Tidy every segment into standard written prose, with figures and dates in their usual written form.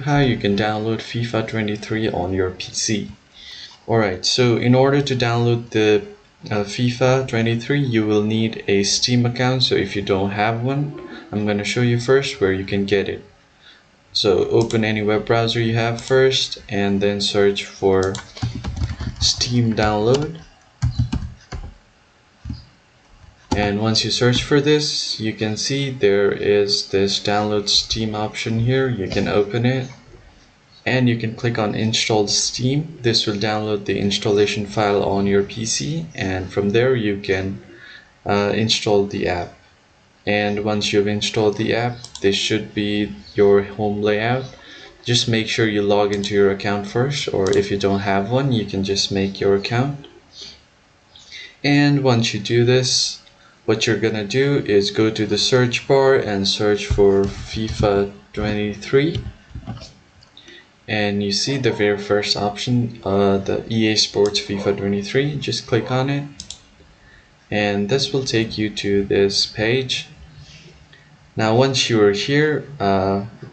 How you can download FIFA 23 on your PC. Alright, so in order to download the FIFA 23, you will need a Steam account. So if you don't have one, I'm going to show you first where you can get it. So open any web browser you have first and then search for Steam download. And once you search for this, you can see there is this download Steam option here. You can open it and you can click on install Steam. This will download the installation file on your PC, and from there you can install the app. And once you've installed the app, this should be your home layout. Just make sure you log into your account first, or if you don't have one, you can just make your account. And once you do this, what you're gonna do is go to the search bar and search for FIFA 23. And you see the very first option, the EA Sports FIFA 23. Just click on it, and this will take you to this page. Now once you are here,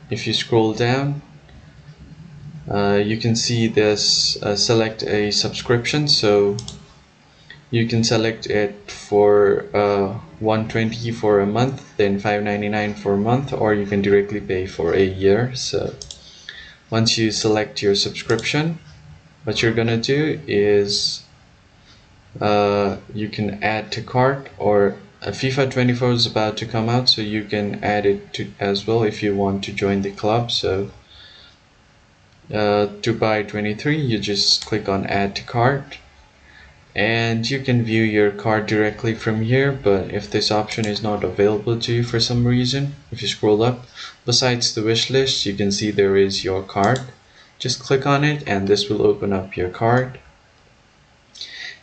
if you scroll down, you can see this select a subscription. So you can select it for $120 for a month, then $5.99 for a month, or you can directly pay for a year. So once you select your subscription, what you're gonna do is you can add to cart, or FIFA 24 is about to come out, so you can add it to as well if you want to join the club. So to buy 23, you just click on add to cart, and you can view your cart directly from here. But if this option is not available to you for some reason, if you scroll up, besides the wish list, you can see there is your cart. Just click on it and this will open up your cart.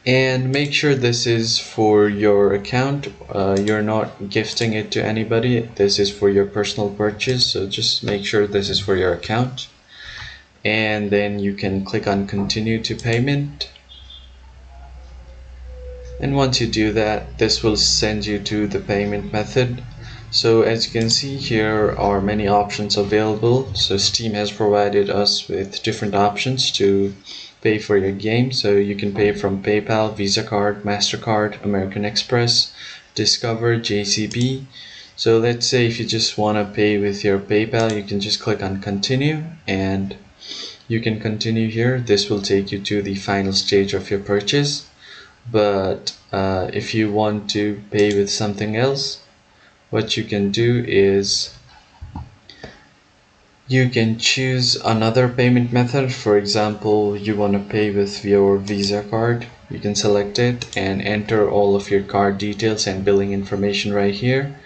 And make sure this is for your account. You're not gifting it to anybody. This is for your personal purchase, so just make sure this is for your account. And then you can click on continue to payment. And once you do that, this will send you to the payment method. So as you can see, here are many options available. So Steam has provided us with different options to pay for your game. So you can pay from PayPal, Visa card, MasterCard, American Express, Discover, JCB. So let's say if you just want to pay with your PayPal, you can just click on continue and you can continue here. This will take you to the final stage of your purchase. But if you want to pay with something else, what you can do is you can choose another payment method. For example, you want to pay with your Visa card. You can select it and enter all of your card details and billing information right here,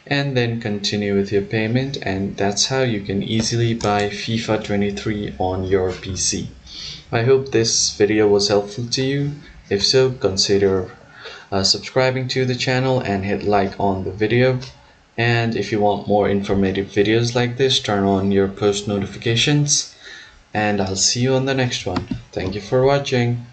and then continue with your payment. And that's how you can easily buy FIFA 23 on your PC. I hope this video was helpful to you. If so, consider subscribing to the channel and hit like on the video. And if you want more informative videos like this, turn on your post notifications. And I'll see you on the next one. Thank you for watching.